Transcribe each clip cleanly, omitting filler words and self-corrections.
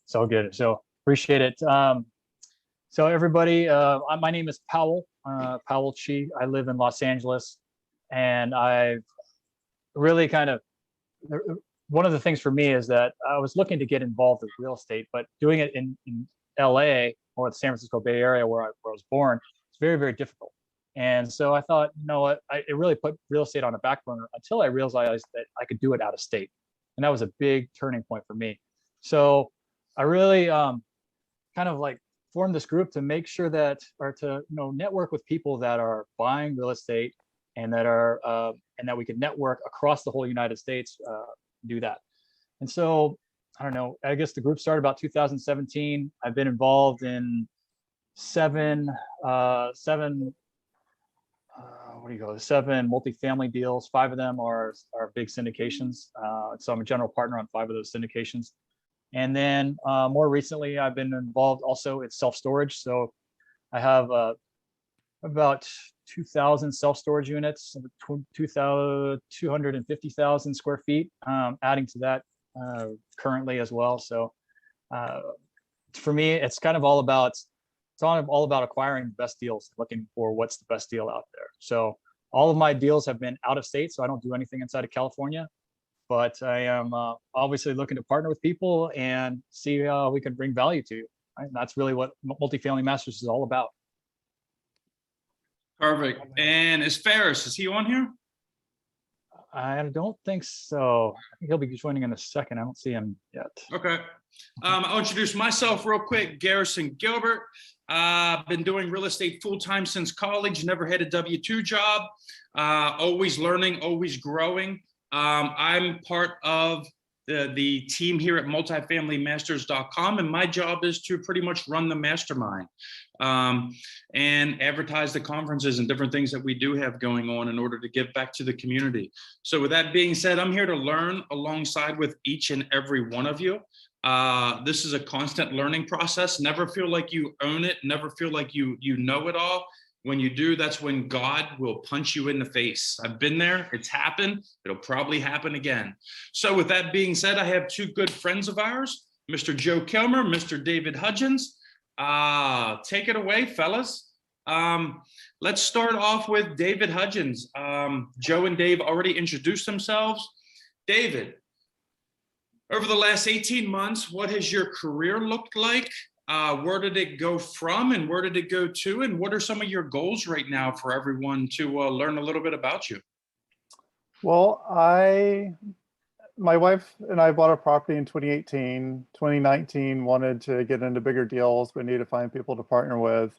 So good. So appreciate it. So everybody, my name is Powell Chee. I live in Los Angeles, and I've really kind of, one of the things for me is that I was looking to get involved with real estate, but doing it in LA or the San Francisco Bay Area where I was born, it's very, very difficult. And so I thought, you know what, it really put real estate on a back burner until I realized that I could do it out of state. And that was a big turning point for me. So I really kind of like formed this group to make sure that, or to network with people that are buying real estate and that are and that we could network across the whole United States, do that. And so I don't know, I guess the group started about 2017. I've been involved in seven multifamily deals. 5 of them are big syndications. So I'm a general partner on 5 of those syndications. And then more recently, I've been involved also in self-storage. So I have about 2,000 self-storage units, 250,000 square feet, adding to that currently as well. So for me, it's kind of all about, acquiring the best deals, looking for what's the best deal out there. So all of my deals have been out of state, so I don't do anything inside of California, but I am obviously looking to partner with people and see how we can bring value to you. Right? And that's really what Multifamily Masters is all about. Perfect. And is he on here? I don't think so. I think he'll be joining in a second. I don't see him yet. Okay. I'll introduce myself real quick. Garrison Gilbert. Been doing real estate full-time since college, never had a W-2 job. Always learning, always growing. I'm part of the team here at multifamilymasters.com, and my job is to pretty much run the mastermind and advertise the conferences and different things that we do have going on in order to give back to the community. So with that being said, I'm here to learn alongside with each and every one of you. This is a constant learning process. Never feel like you own it. Never feel like you know it all. When you do, that's when God will punch you in the face. I've been there. It's happened. It'll probably happen again. So with that being said, I have 2 good friends of ours, Mr. Joe Kilmer, Mr. David Hudgins. Take it away, fellas. Let's start off with David Hudgins. Joe and Dave already introduced themselves. David, over the last 18 months, what has your career looked like? Where did it go from and where did it go to? And what are some of your goals right now for everyone to learn a little bit about you? Well, my wife and I bought a property in 2018. 2019, wanted to get into bigger deals, but needed to find people to partner with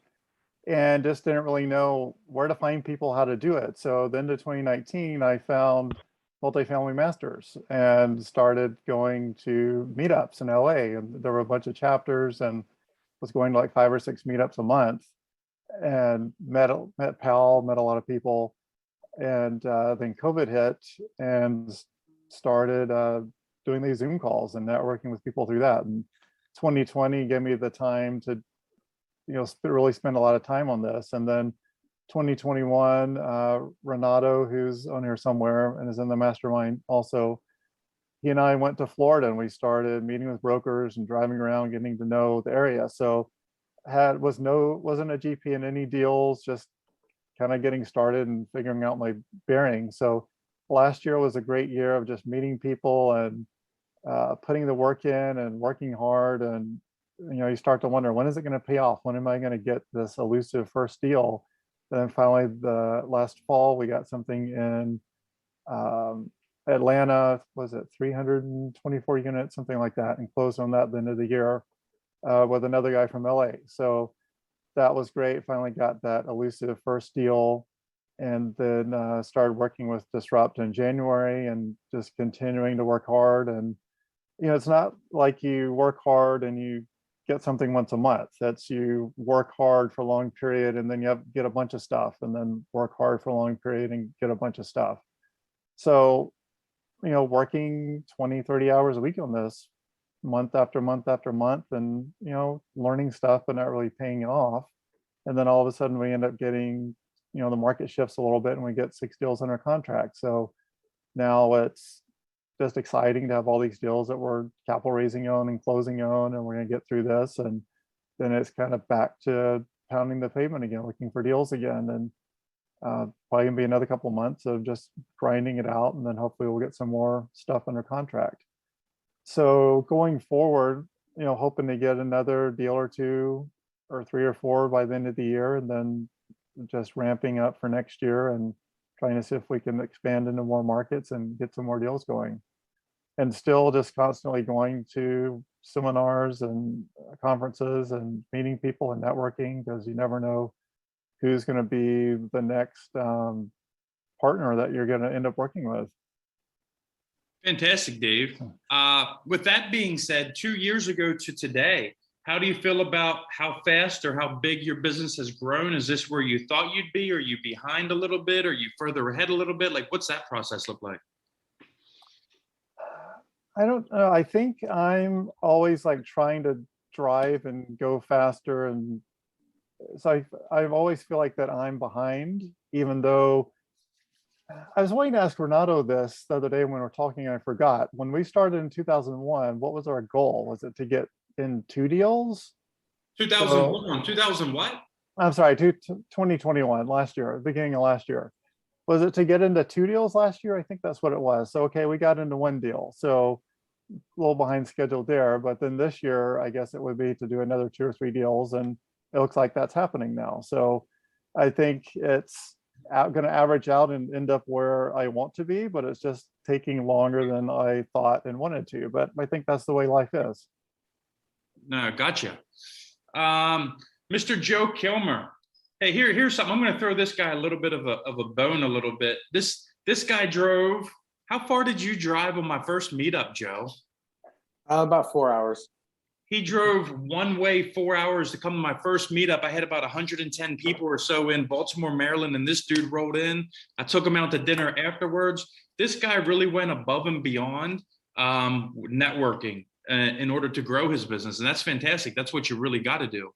and just didn't really know where to find people, how to do it. So then to 2019, I found Multifamily Masters and started going to meetups in LA. And there were a bunch of chapters and was going to like 5 or 6 meetups a month and met Powell, met a lot of people. And then COVID hit and started doing these Zoom calls and networking with people through that. And 2020 gave me the time to, really spend a lot of time on this. And then 2021, Renato, who's on here somewhere and is in the mastermind also, he and I went to Florida and we started meeting with brokers and driving around, getting to know the area. So wasn't a GP in any deals, just kind of getting started and figuring out my bearings. So last year was a great year of just meeting people and putting the work in and working hard. And you start to wonder, when is it going to pay off? When am I going to get this elusive first deal? And then finally, the last fall, we got something in Atlanta. Was it 324 units, something like that, and closed on that at the end of the year with another guy from LA. So that was great. Finally got that elusive first deal, and then started working with Disrupt in January and just continuing to work hard. And it's not like you work hard and you get something once a month. That's you work hard for a long period and then you get a bunch of stuff, and then work hard for a long period and get a bunch of stuff. So, working 20, 30 hours a week on this month after month after month and, learning stuff but not really paying it off. And then all of a sudden we end up getting, the market shifts a little bit and we get 6 deals under contract. So now it's just exciting to have all these deals that we're capital raising on and closing on, and we're gonna get through this. And then it's kind of back to pounding the pavement again, looking for deals again. And probably gonna be another couple months of just grinding it out, and then hopefully we'll get some more stuff under contract. So going forward, hoping to get another deal or two or 3 or 4 by the end of the year, and then just ramping up for next year and trying to see if we can expand into more markets and get some more deals going. And still just constantly going to seminars and conferences and meeting people and networking, because you never know who's going to be the next partner that you're going to end up working with. Fantastic, Dave. With that being said, 2 years ago to today, how do you feel about how fast or how big your business has grown? Is this where you thought you'd be? Are you behind a little bit? Are you further ahead a little bit? Like, what's that process look like? I don't know. I think I'm always like trying to drive and go faster. And so I always feel like that I'm behind, even though I was wanting to ask Renato this the other day when we were talking, and I forgot. When we started in 2001, what was our goal? Was it to get in 2 deals? 2001, 2000 what? I'm sorry, 2021, last year, beginning of last year. Was it to get into 2 deals last year? I think that's what it was. So, okay, we got into 1 deal. So a little behind schedule there. But then this year, I guess it would be to do another 2 or 3 deals. And it looks like that's happening now. So I think it's going to average out and end up where I want to be, but it's just taking longer than I thought and wanted to. But I think that's the way life is. No, gotcha. Mr. Joe Kilmer. Hey, here's something. I'm going to throw this guy a little bit of a bone a little bit. This guy drove. How far did you drive on my first meetup, Joe? About 4 hours. He drove one way 4 hours to come to my first meetup. I had about 110 people or so in Baltimore, Maryland, and this dude rolled in. I took him out to dinner afterwards. This guy really went above and beyond networking in order to grow his business. And that's fantastic. That's what you really got to do.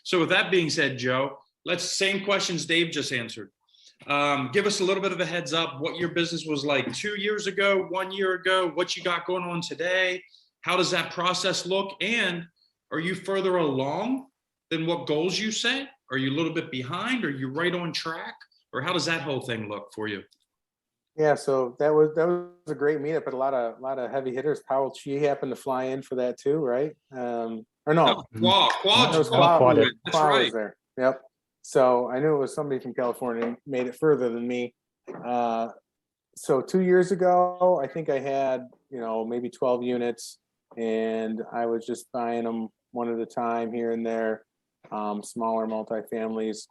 So with that being said, Joe, same questions Dave just answered. Give us a little bit of a heads up what your business was like 2 years ago, 1 year ago, what you got going on today. How does that process look? And are you further along than what goals you set? Are you a little bit behind? Are you right on track? Or how does that whole thing look for you? Yeah, so that was a great meetup, but a lot of heavy hitters. Powell Chee happened to fly in for that too, right? Or no, Quad That's right. there. Yep. So I knew it was somebody from California and made it further than me. So 2 years ago, I think I had maybe 12 units, and I was just buying them one at a time here and there, smaller multifamilies.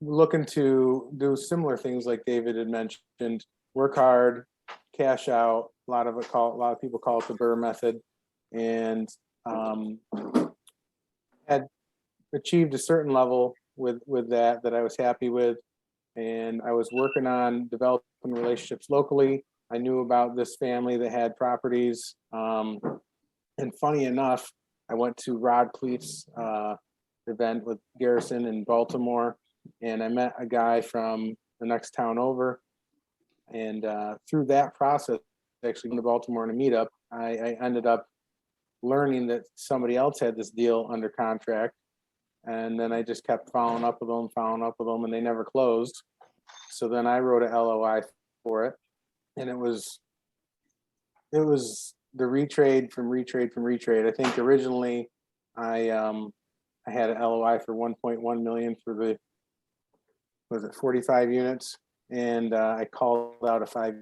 Looking to do similar things like David had mentioned: work hard, cash out. A lot of people call it the BRRRR method, and had achieved a certain level with that I was happy with, and I was working on developing relationships locally. I knew about this family that had properties, and funny enough, I went to Rod Cleef's event with Garrison in Baltimore, and I met a guy from the next town over, and through that process, actually going to Baltimore in a meetup, I ended up learning that somebody else had this deal under contract, and then I just kept following up with them, and they never closed. So then I wrote a LOI for it, and it was the retrade from retrade. I think originally I had an LOI for 1.1 million for 45 units, and I called out a 5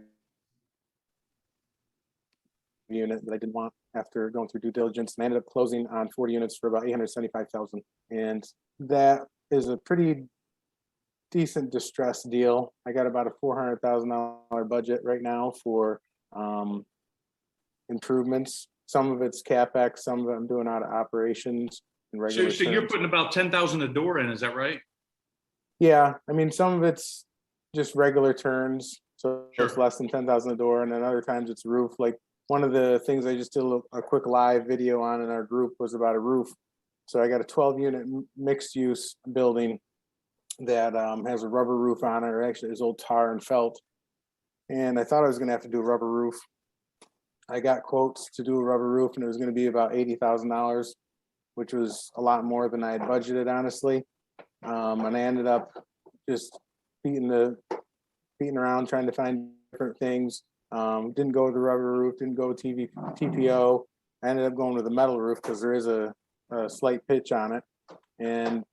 unit that I didn't want after going through due diligence, and I ended up closing on 40 units for about 875,000. And that is a pretty decent distressed deal. I got about a $400,000 budget right now for improvements. Some of it's CapEx, some of it I'm doing out of operations and regular. So you're putting about 10,000 a door in, is that right? Yeah, I mean, some of it's just regular turns, so Sure. It's less than 10,000 a door, and then other times it's roof. Like one of the things I just did a quick live video on in our group was about a roof. So I got a 12-unit mixed use building that has a rubber roof on it, or actually is old tar and felt. and I thought I was going to have to do a rubber roof. I got quotes to do a rubber roof, and it was going to be about $80,000, which was a lot more than I had budgeted, honestly. And I ended up just beating around trying to find different things. Didn't go with the rubber roof, didn't go with TPO. I ended up going with the metal roof because there is a slight pitch on it, and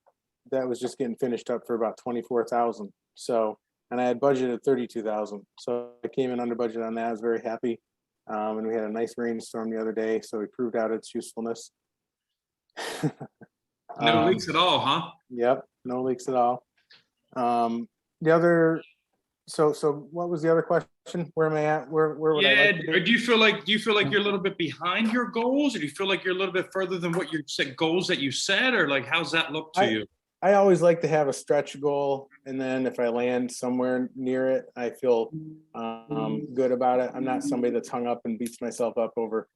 that was just getting finished up for about $24,000. So, and I had budgeted $32,000, so I came in under budget on that. I was very happy, and we had a nice rainstorm the other day, so we proved out its usefulness. No leaks at all, huh? Yep, no leaks at all. The other, so what was the other question? Where am I at? Where would I like to Or be? do you feel like you're a little bit behind your goals, or do you feel like you're a little bit further than what your goals that you set, or like how's that look to you? I always like to have a stretch goal, and then if I land somewhere near it, I feel good about it. I'm not somebody that's hung up and beats myself up over,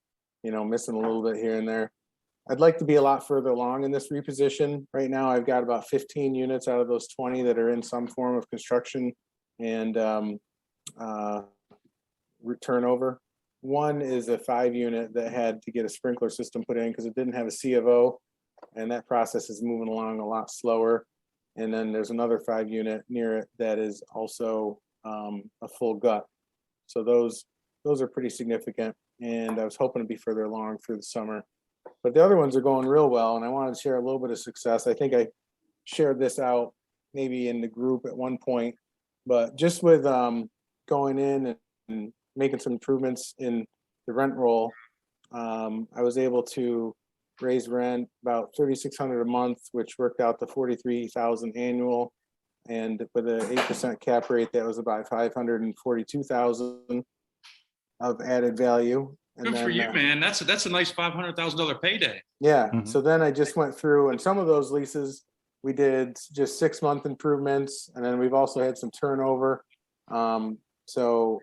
missing a little bit here and there. I'd like to be a lot further along in this reposition. Right now, I've got about 15 units out of those 20 that are in some form of construction and turnover. One is a 5-unit that had to get a sprinkler system put in because it didn't have a C of O, and that process is moving along a lot slower. And then there's another 5-unit near it that is also a full gut. So those are pretty significant, and I was hoping to be further along through the summer. But the other ones are going real well, and I wanted to share a little bit of success. I think I shared this out maybe in the group at one point, but just with going in and making some improvements in the rent roll, I was able to raise rent about $3,600 a month, which worked out to $43,000 annual, and with an 8% cap rate, that was about $542,000 of added value. And Good then, for you, man. That's a nice $500,000 payday. yeah. Mhm. So then I just went through, and some of those leases we did just 6-month improvements, and then we've also had some turnover. So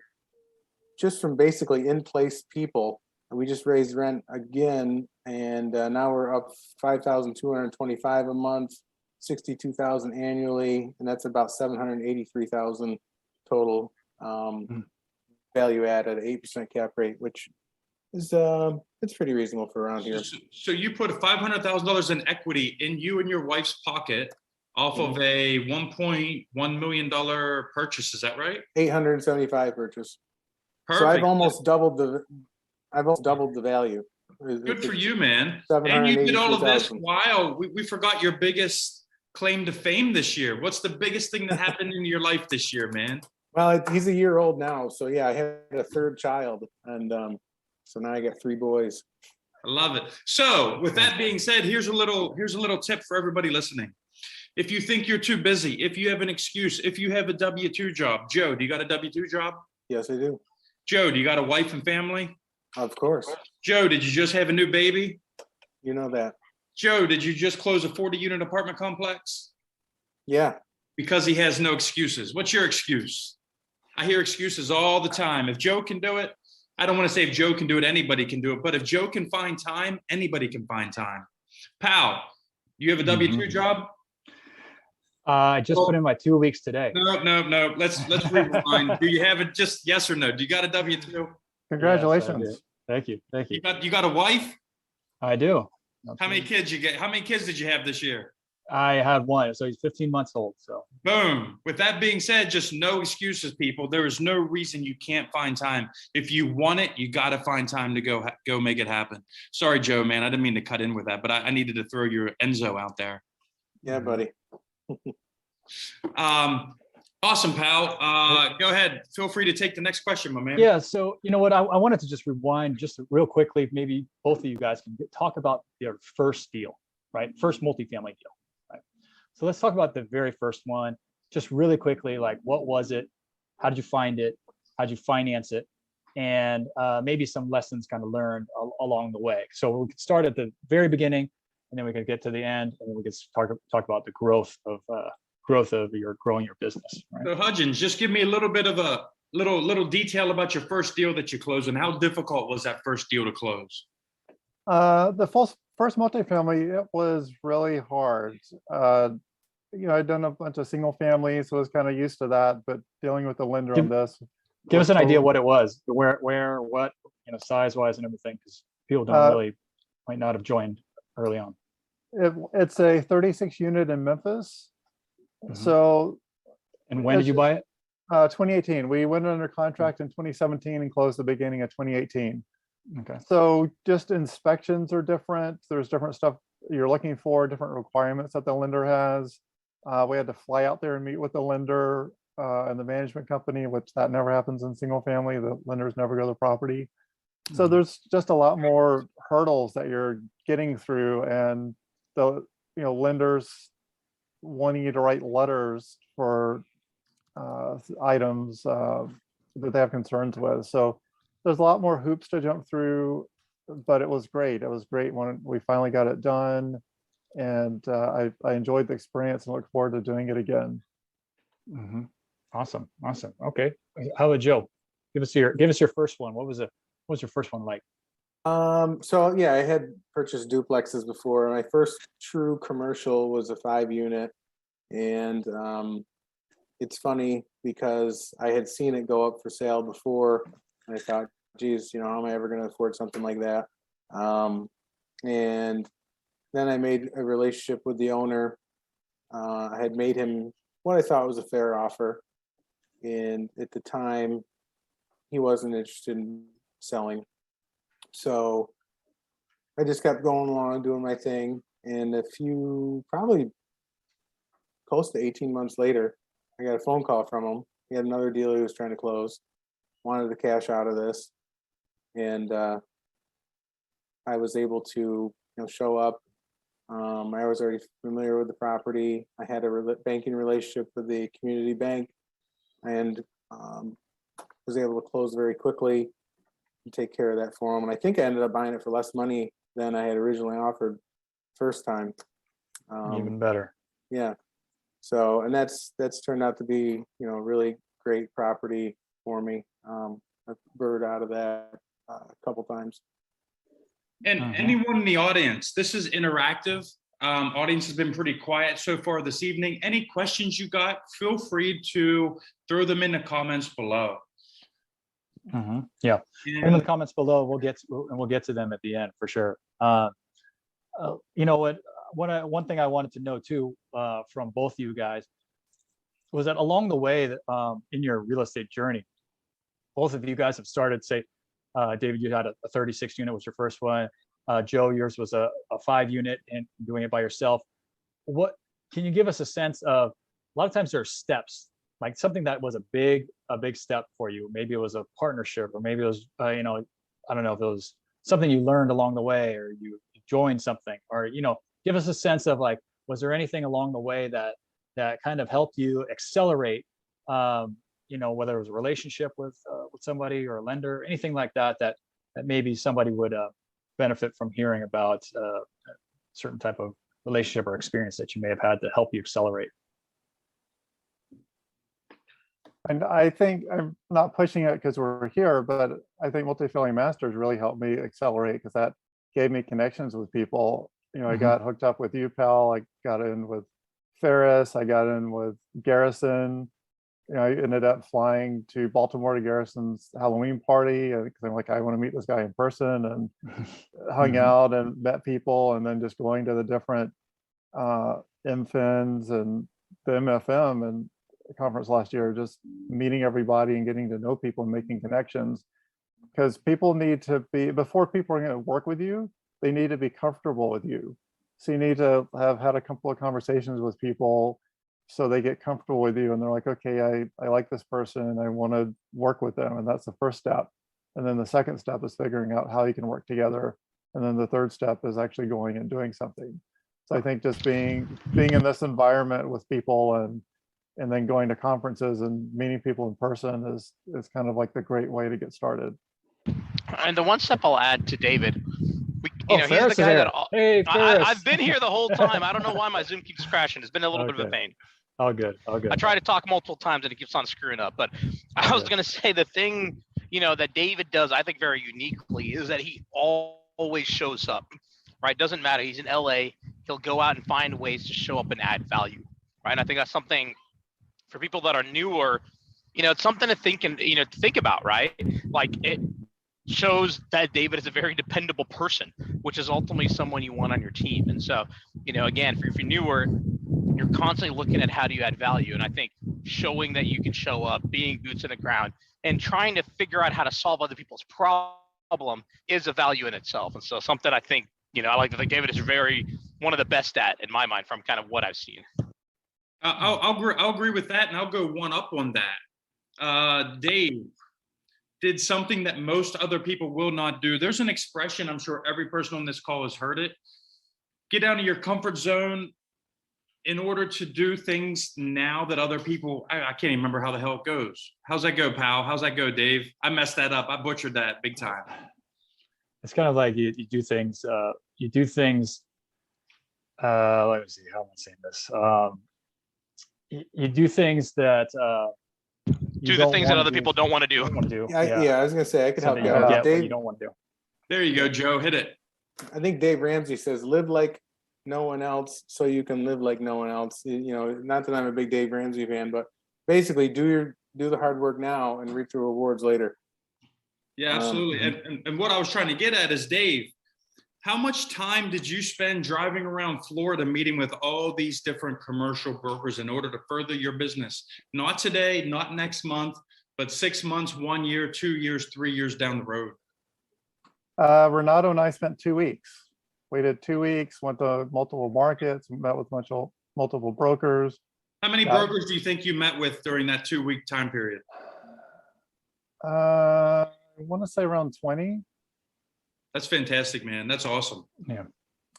just from basically in place people, we just raised rent again, and now we're up $5,225 a month, $62,000 annually, and that's about $783,000 total value add at an 8% cap rate, which is it's pretty reasonable for around here. So you put $500,000 in equity in you and your wife's pocket off of a $1.1 million purchase. Is that right? 875 purchase. Perfect. So I've almost doubled the value. Good for you, man. And you did all of this 783,000. while we forgot your biggest claim to fame this year. What's the biggest thing that happened in your life this year, man? Well, he's a year old now, so yeah, I had a 3rd child, and so now I got 3 boys. I love it. So with that being said, here's a little tip for everybody listening. If you think you're too busy, if you have an excuse, if you have a W-2 job, Joe, do you got a W-2 job? Yes, I do. Joe, do you got a wife and family? Of course. Joe, did you just have a new baby? You know that. Joe, did you just close a 40-unit apartment complex? Yeah. Because he has no excuses. What's your excuse? I hear excuses all the time. If Joe can do it, I don't want to say if Joe can do it, anybody can do it. But if Joe can find time, anybody can find time. Pal, you have a W-2 job? I just put in my 2 weeks today. No. Let's rewind. Do you have it? Just yes or no? Do you got a W-2? Congratulations. Yes, Thank you. You got a wife? I do. How many kids you get? How many kids did you have this year? I have one, so he's 15 months old. So Boom. With that being said, just no excuses, people. There is no reason you can't find time. If you want it, you got to find time to go make it happen. Sorry, Joe, man. I didn't mean to cut in with that, but I needed to throw your Enzo out there. Yeah, buddy. Awesome, pal. Go ahead. Feel free to take the next question, my man. yeah, so you know what? I wanted to just rewind just real quickly. Maybe both of you guys can talk about your first deal, right? First multifamily deal, right? So let's talk about the very first one, just really quickly. Like, what was it? How did you find it? How did you finance it? And maybe some lessons kind of learned along the way. So we could start at the very beginning, and then we could get to the end, and then we could talk about the growth of growing your business. Right? So Hudgins, just give me a little bit of a little detail about your first deal that you closed, and how difficult was that first deal to close? The first multifamily, it was really hard. I'd done a bunch of single families, so I was kind of used to that, but dealing with the lender on this Give us We're an idea totally- what it was, where, what, size wise and everything, because people don't Uh, really, might not have joined early on. It's a 36 unit in Memphis. Mhm. So And when did you buy it? 2018, we went under contract in 2017 and closed the beginning of 2018. Okay. So just inspections are different. There's different stuff you're looking for, different requirements that the lender has. We had to fly out there and meet with the lender and the management company, which that never happens in single family. The lenders never go to the property. So Mhm. there's just a lot more hurdles that you're getting through, and the lenders wanting you to write letters for items that they have concerns with. So there's a lot more hoops to jump through, but it was great. It was great when we finally got it done, and I enjoyed the experience and look forward to doing it again. Mhm. Awesome. Okay. How about Joe? Give us your first one. What was your first one like? So yeah, I had purchased duplexes before. My first true commercial was a 5-unit, and it's funny because I had seen it go up for sale before, and I thought, geez, how am I ever going to afford something like that? And then I made a relationship with the owner. I had made him what I thought was a fair offer, and at the time, he wasn't interested in selling. So I just kept going along, doing my thing. And probably close to 18 months later, I got a phone call from him. He had another deal he was trying to close, wanted the cash out of this. And I was able to, show up. I was already familiar with the property. I had a banking relationship with the community bank, and was able to close very quickly and take care of that for him. And I think I ended up buying it for less money than I had originally offered first time. Even better. Yeah. So, and that's turned out to be, really great property for me. I've bird out of that a couple times. And Mhm. anyone in the audience, this is interactive. Audience has been pretty quiet so far this evening. Any questions you got, feel free to throw them in the comments below. Mhm. Yeah. In the And comments below, we'll get to them at the end for sure. One thing I wanted to know too, from both of you guys, was that along the way that in your real estate journey, both of you guys have started, say, David, you had a 36 unit was your first one. Joe, yours was a 5-unit and doing it by yourself. What can you give us a sense of? A lot of times there are steps, like something that was a big step for you. Maybe it was a partnership, or maybe it was, I don't know if it was something you learned along the way, or you joined something, or give us a sense of, like, was there anything along the way that kind of helped you accelerate, whether it was a relationship with somebody or a lender, anything like that maybe somebody would benefit from hearing about, a certain type of relationship or experience that you may have had to help you accelerate. And I think I'm not pushing it because we're here, but I think Multifamily Masters really helped me accelerate, because that gave me connections with people. I Mhm. got hooked up with you, Pal. I got in with Ferris. I got in with Garrison. I ended up flying to Baltimore to Garrison's Halloween party because I'm like, I want to meet this guy in person, and hung Mhm. out and met people, and then just going to the different MFINs and the MFM and conference last year, just meeting everybody and getting to know people and making connections. Because people need to be, before people are going to work with you, they need to be comfortable with you. So you need to have had a couple of conversations with people so they get comfortable with you, and they're like, okay, I like this person and I want to work with them. And that's the first step. And then the second step is figuring out how you can work together. And then the third step is actually going and doing something. So I think just being in this environment with people, and then going to conferences and meeting people in person is kind of like the great way to get started. And the one step I'll add to David, Oh, he's Ferris the is guy here. that Hey, Ferris. I've been here the whole time. I don't know why my Zoom keeps crashing. It's been a little bit of a Okay. pain. All good. I try to talk multiple times and it keeps on screwing up. But I was going to say the thing, that David does, I think very uniquely, is that he always shows up, right? Doesn't matter. He's in LA. He'll go out and find ways to show up and add value, right? And I think that's something for people that are newer, it's something to think about, right? Like, it shows that David is a very dependable person, which is ultimately someone you want on your team. And so, again, if you're newer, you're constantly looking at how do you add value. And I think showing that you can show up, being boots on the ground, and trying to figure out how to solve other people's problem is a value in itself. And so something I think, I like to think David is one of the best at, in my mind, from kind of what I've seen. I'll agree with that, and I'll go one up on that. Dave did something that most other people will not do. There's an expression, I'm sure every person on this call has heard it. Get out of your comfort zone in order to do things now that other people, I can't even remember how the hell it goes. How's that go, pal? How's that go, Dave? I messed that up. I butchered that big time. It's kind of like you do things, let me see, how am I saying this? You do things that do the things that other people don't want to do. Yeah, I was gonna say I could help you you don't out. get what you Dave, don't want to do. There you go, Joe. Hit it. I think Dave Ramsey says, live like no one else so you can live like no one else. Not that I'm a big Dave Ramsey fan, but basically do the hard work now and reap the rewards later. Yeah, absolutely. And what I was trying to get at is, Dave, how much time did you spend driving around Florida meeting with all these different commercial brokers in order to further your business? Not today, not next month, but 6 months, 1 year, 2 years, 3 years down the road. Renato and I spent 2 weeks. We did 2 weeks, went to multiple markets, met with multiple brokers. How many brokers do you think you met with during that 2-week time period? I want to say around 20. That's fantastic, man. That's awesome. Yeah.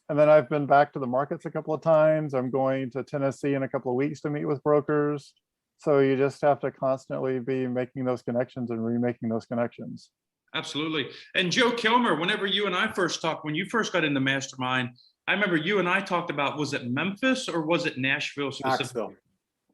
And then I've been back to the markets a couple of times. I'm going to Tennessee in a couple of weeks to meet with brokers. So you just have to constantly be making those connections and remaking those connections. Absolutely. And Joe Kilmer, whenever you and I first talked, when you first got into Mastermind, I remember you and I talked about, was it Memphis or was it Nashville specifically?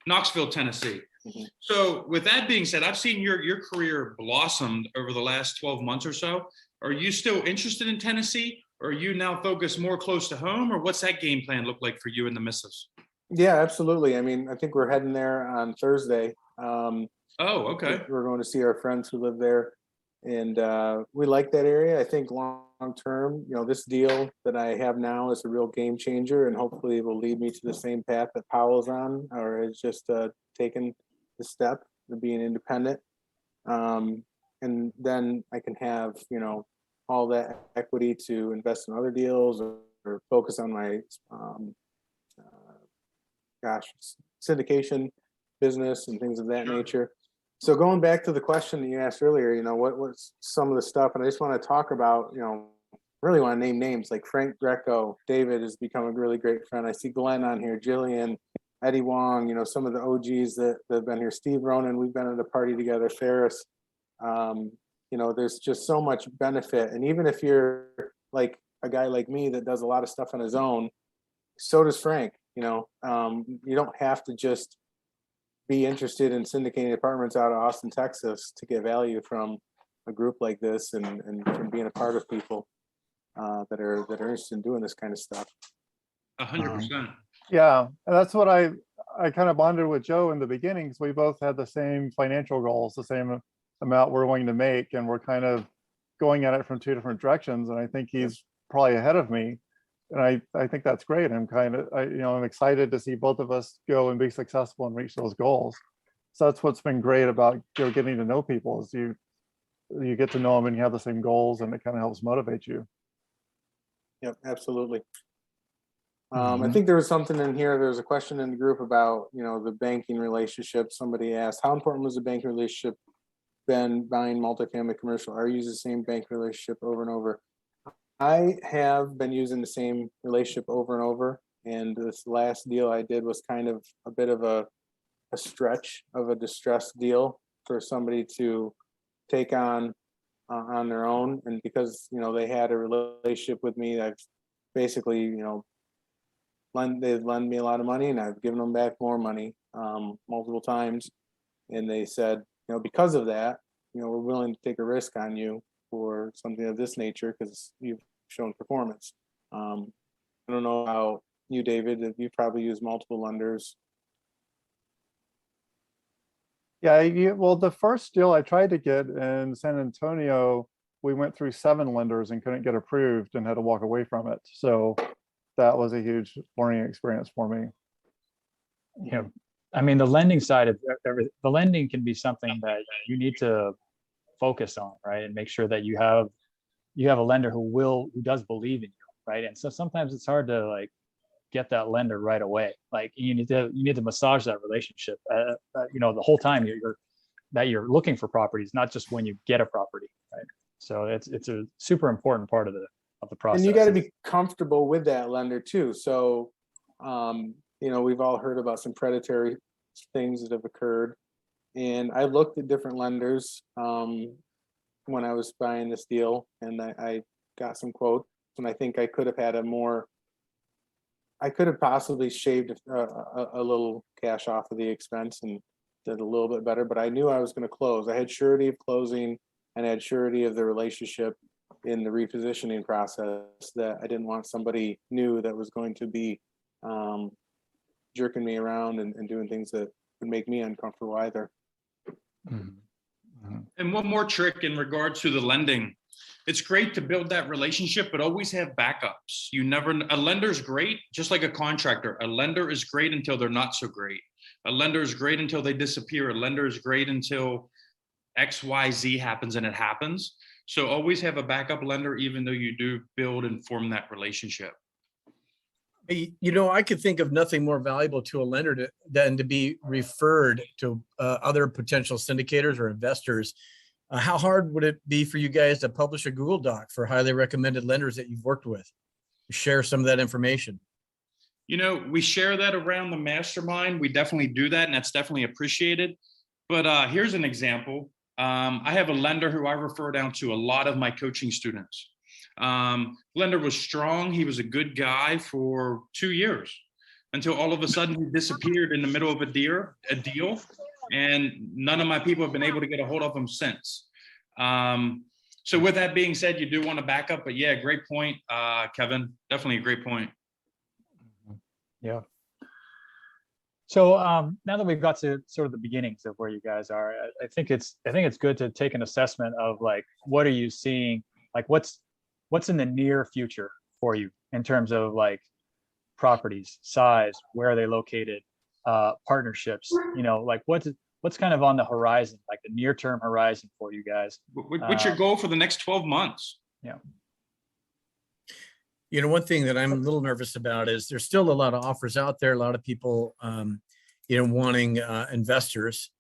Knoxville, Tennessee. Mm-hmm. So with that being said, I've seen your career blossomed over the last 12 months or so. Are you still interested in Tennessee? Or are you now focused more close to home? Or what's that game plan look like for you and the missus? Yeah, absolutely. I mean, I think we're heading there on Thursday. Oh, okay. We're going to see our friends who live there. And we like that area. I think long term, this deal that I have now is a real game changer, and hopefully it will lead me to the same path that Powell's on, or has just taken the step of being independent. And then I can have, all that equity to invest in other deals or focus on my, syndication business and things of that nature. So going back to the question that you asked earlier, what's some of the stuff, and I just want to talk about, really want to name names like Frank Greco. David has become a really great friend. I see Glenn on here, Jillian, Eddie Wong, some of the OGs that have been here, Steve Ronan, we've been at a party together, Ferris. There's just so much benefit. And even if you're like a guy like me that does a lot of stuff on his own, so does Frank. You don't have to just be interested in syndicating apartments out of Austin, Texas to get value from a group like this and from being a part of people that are interested in doing this kind of stuff. 100%. Yeah, and that's what I kind of bonded with Joe in the beginning, because we both had the same financial goals, the same amount we're going to make, and we're kind of going at it from 2 different directions. And I think he's probably ahead of me, and I think that's great. I'm excited to see both of us go and be successful and reach those goals. So that's what's been great about getting to know people, is you get to know them and you have the same goals, and it kind of helps motivate you. Yep, absolutely. I think there was something in here. There was a question in the group about, the banking relationship. Somebody asked, how important was the banking relationship been buying multifamily commercial? Are you using the same bank relationship over and over? I have been using the same relationship over and over. And this last deal I did was kind of a bit of a stretch of a distressed deal for somebody to take on their own. And because, they had a relationship with me, I've basically, they've lent me a lot of money, and I've given them back more money multiple times. And they said, because of that, we're willing to take a risk on you for something of this nature because you've shown performance. I don't know about you, David, if you probably use multiple lenders. Yeah, well, the first deal I tried to get in San Antonio, we went through 7 lenders and couldn't get approved and had to walk away from it. So that was a huge learning experience for me. Yeah, I mean, the lending side of the lending can be something that you need to focus on, right? And make sure that you have a lender who does believe in you, right? And so sometimes it's hard to like get that lender right away. Like you need to massage that relationship, the whole time you're looking for properties, not just when you get a property, right? So it's a super important part of the process. And you got to be comfortable with that lender too. So, we've all heard about some predatory things that have occurred, and I looked at different lenders when I was buying this deal, and I got some quotes, and I think I could have had I could have possibly shaved a little cash off of the expense and did a little bit better, but I knew I was going to close. I had surety of closing and I had surety of the relationship in the repositioning process, that I didn't want somebody new that was going to be jerking me around and doing things that would make me uncomfortable either. Mm-hmm. And one more trick in regard to the lending. It's great to build that relationship, but always have backups. A lender's great, just like a contractor. A lender is great until they're not so great. A lender is great until they disappear. A lender is great until XYZ happens, and it happens. So always have a backup lender, even though you do build and form that relationship. I could think of nothing more valuable to a lender than to be referred to other potential syndicators or investors. How hard would it be for you guys to publish a Google Doc for highly recommended lenders that you've worked with? Share some of that information. We share that around the mastermind. We definitely do that, and that's definitely appreciated. But here's an example. I have a lender who I refer down to a lot of my coaching students. Lender was strong. He was a good guy for 2 years until all of a sudden he disappeared in the middle of a deal, and none of my people have been able to get a hold of him since. So with that being said, you do want to back up, but yeah, great point, Kevin. Definitely a great point. Yeah. So now that we've got to sort of the beginnings of where you guys are, I think it's good to take an assessment of like, what are you seeing? Like what's in the near future for you in terms of like properties, size, where are they located, partnerships, like what's kind of on the horizon, like the near term horizon for you guys? What's your goal for the next 12 months? Yeah. One thing that I'm a little nervous about is there's still a lot of offers out there, a lot of people, wanting investors,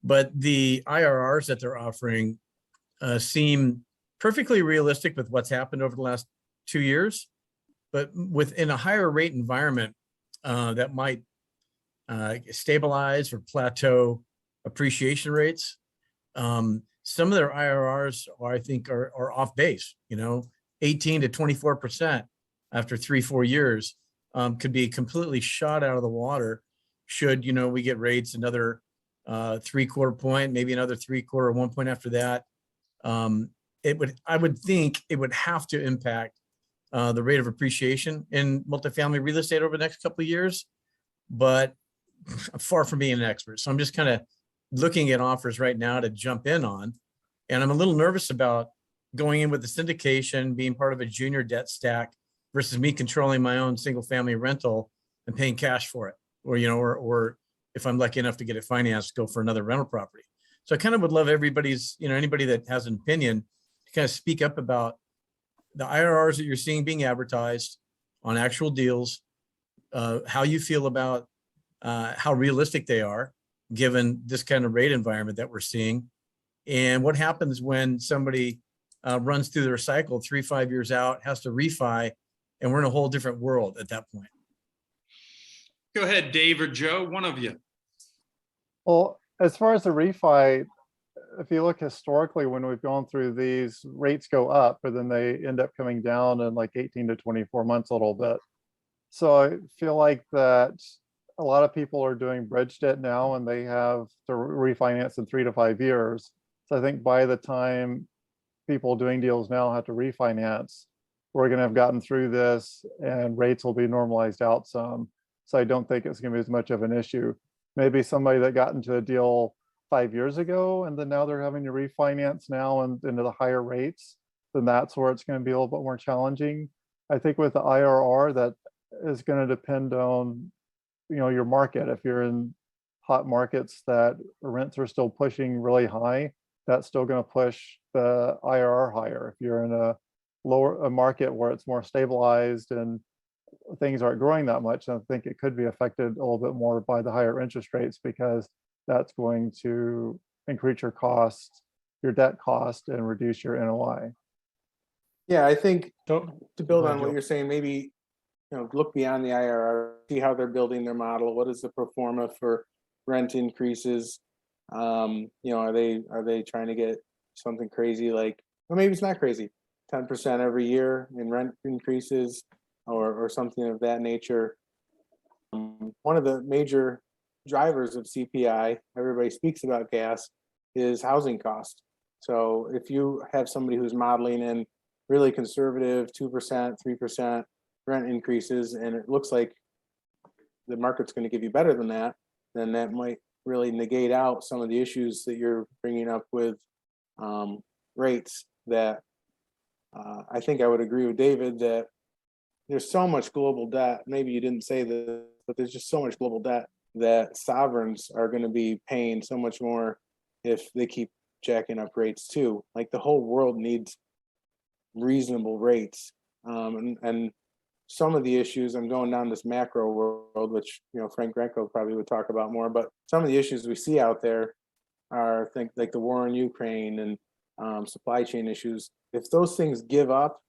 but the IRRs that they're offering seem perfectly realistic with what's happened over the last 2 years, but within a higher rate environment that might stabilize or plateau appreciation rates. Some of their IRRs I think are off base, 18 to 24% after 3-4 years could be completely shot out of the water should, we get rates another 3/4 point, maybe another 3/4, 1 point after that. I would think it would have to impact the rate of appreciation in multifamily real estate over the next couple of years, but I'm far from being an expert. So I'm just kind of looking at offers right now to jump in on. And I'm a little nervous about going in with the syndication, being part of a junior debt stack versus me controlling my own single family rental and paying cash for it. Or if I'm lucky enough to get it financed, go for another rental property. So I kind of would love everybody's, anybody that has an opinion to kind of speak up about the IRRs that you're seeing being advertised on actual deals, how you feel about how realistic they are, given this kind of rate environment that we're seeing, and what happens when somebody runs through their cycle 3-5 years out, has to refi, and we're in a whole different world at that point. Go ahead, Dave or Joe, one of you. Well, as far as the refi, if you look historically, when we've gone through these, rates go up, but then they end up coming down in like 18 to 24 months a little bit. So I feel like that a lot of people are doing bridge debt now and they have to refinance in 3 to 5 years. So I think by the time people doing deals now have to refinance, we're going to have gotten through this and rates will be normalized out some. So I don't think it's going to be as much of an issue. Maybe somebody that got into a deal 5 years ago, and then now they're having to refinance now and into the higher rates, then that's where it's going to be a little bit more challenging. I think with the IRR, that is going to depend on, your market. If you're in hot markets that rents are still pushing really high, that's still going to push the IRR higher. If you're in a market where it's more stabilized and things aren't growing that much, I think it could be affected a little bit more by the higher interest rates, because that's going to increase your cost, your debt cost, and reduce your NOI. Yeah, I think So, to build Go on ahead, what Joe. you're saying, maybe, look beyond the IRR, see how they're building their model. What is the pro forma for rent increases? Are they trying to get something crazy like, well, maybe it's not crazy, 10% every year in rent increases or something of that nature. One of the major drivers of CPI, everybody speaks about gas, is housing cost. So if you have somebody who's modeling in really conservative 2%, 3% rent increases, and it looks like the market's going to give you better than that, then that might really negate out some of the issues that you're bringing up with rates. That I think I would agree with David that there's so much global debt. Maybe you didn't say this, but there's just so much global debt that sovereigns are going to be paying so much more if they keep jacking up rates too. Like the whole world needs reasonable rates. And some of the issues, I'm going down this macro world, which, Frank Greco probably would talk about more, but some of the issues we see out there are like the war in Ukraine and supply chain issues. If those things give up,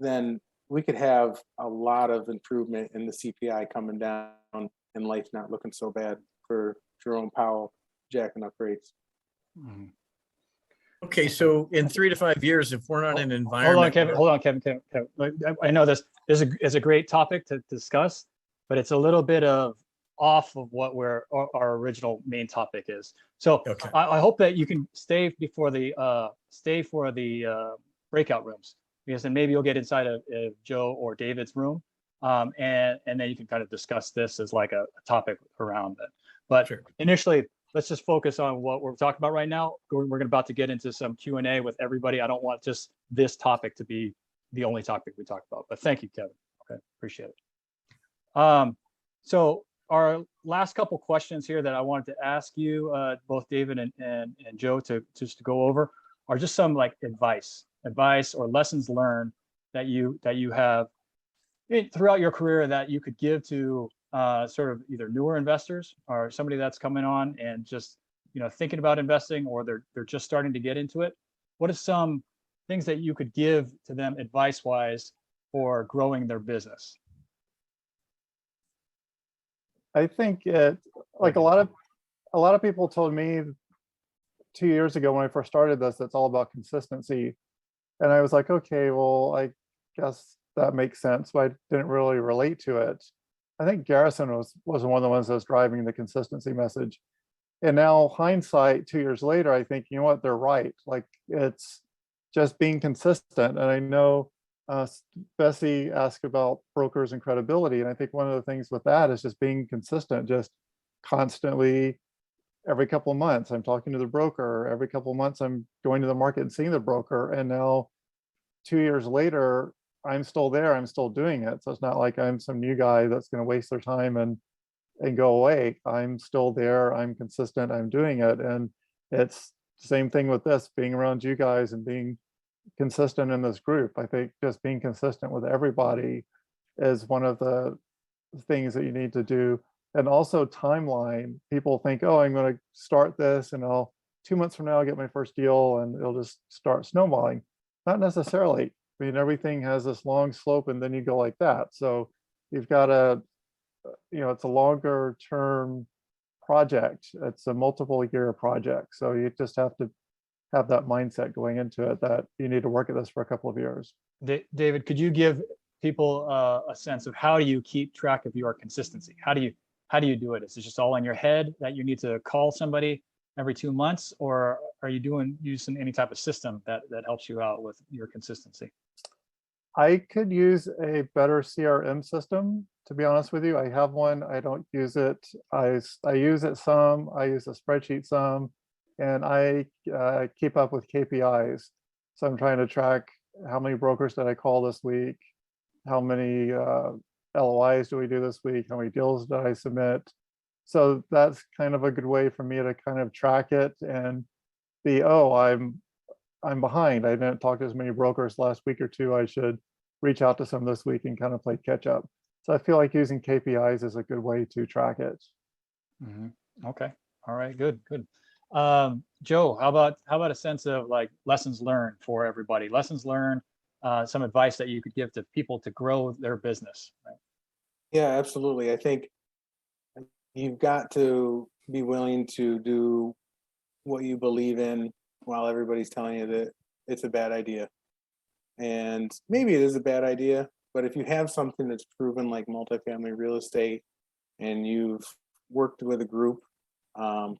then we could have a lot of improvement in the CPI coming down and life not looking so bad for Jerome Powell jacking up rates. Mhm. Okay, so in 3 to 5 years, if we're not in an Hold on, environment. Kevin. Hold on, Kevin. Like, I know this is a great topic to discuss, but it's a little bit off of what our original main topic is. So Okay. I hope that you can stay for the breakout rooms, because then maybe you'll get inside of Joe or David's room, and then you can kind of discuss this as like a topic around it. But Sure. initially, let's just focus on what we're talking about right now. We're about to get into some Q&A with everybody. I don't want just this topic to be the only topic we talk about, but thank you, Kevin. Okay, appreciate it. So our last couple questions here that I wanted to ask you, both David and Joe, to go over are just some like advice or lessons learned that you have throughout your career that you could give to sort of either newer investors or somebody that's coming on and just thinking about investing, or they're just starting to get into it. What are some things that you could give to them advice wise for growing their business? I think like a lot of people told me 2 years ago when I first started this, it's all about consistency. And I was like, okay, well, I guess that makes sense, but I didn't really relate to it. I think Garrison was one of the ones that was driving the consistency message. And now hindsight, 2 years later, I think, what, they're right. Like it's just being consistent. And I know Bessie asked about brokers and credibility. And I think one of the things with that is just being consistent, just constantly. Every couple of months, I'm talking to the broker. Every couple of months, I'm going to the market and seeing the broker. And now 2 years later, I'm still there. I'm still doing it. So it's not like I'm some new guy that's going to waste their time and go away. I'm still there. I'm consistent. I'm doing it. And it's the same thing with this, being around you guys and being consistent in this group. I think just being consistent with everybody is one of the things that you need to do. And also timeline. People think, oh, I'm going to start this and 2 months from now I'll get my first deal and it'll just start snowballing. Not necessarily. I mean, everything has this long slope and then you go like that. So you've got to, it's a longer term project. It's a multiple year project. So you just have to have that mindset going into it that you need to work at this for a couple of years. David, could you give people a sense of how do you keep track of your consistency? How do you do it? Is it just all in your head that you need to call somebody every 2 months, or are you using any type of system that helps you out with your consistency? I could use a better CRM system, to be honest with you. I have one. I don't use it. I use it some. I use a spreadsheet some. and I keep up with KPIs. So I'm trying to track how many brokers did I call this week, how many LOIs do we do this week, how many deals did I submit. So that's kind of a good way for me to kind of track it and be, oh, I'm behind. I didn't talk to as many brokers last week or two. I should reach out to some this week and kind of play catch up. So I feel like using KPIs is a good way to track it. Okay. All right. Good. Good. Joe, how about a sense of like lessons learned for everybody? Lessons learned, some advice that you could give to people to grow their business. Right? Yeah, absolutely. I think you've got to be willing to do what you believe in while everybody's telling you that it's a bad idea. And maybe it is a bad idea, but if you have something that's proven like multifamily real estate and you've worked with a group,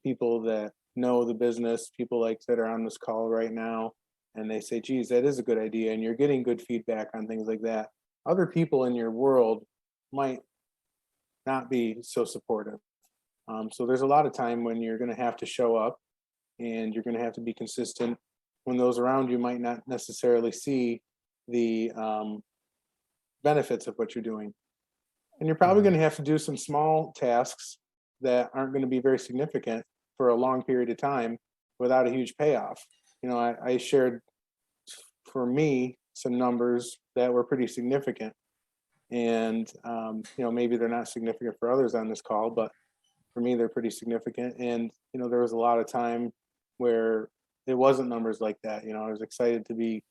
people that know the business, people like that are on this call right now, and they say, geez, that is a good idea, and you're getting good feedback on things like that, other people in your world might not be so supportive. So there's a lot of time when you're going to have to show up and you're going to have to be consistent when those around you might not necessarily see the benefits of what you're doing. And you're probably going to have to do some small tasks that aren't going to be very significant for a long period of time without a huge payoff. You know, I shared for me some numbers that were pretty significant. And, you know, maybe they're not significant for others on this call, but for me, they're pretty significant. And, you know, there was a lot of time where it wasn't numbers like that. You know, I was excited to be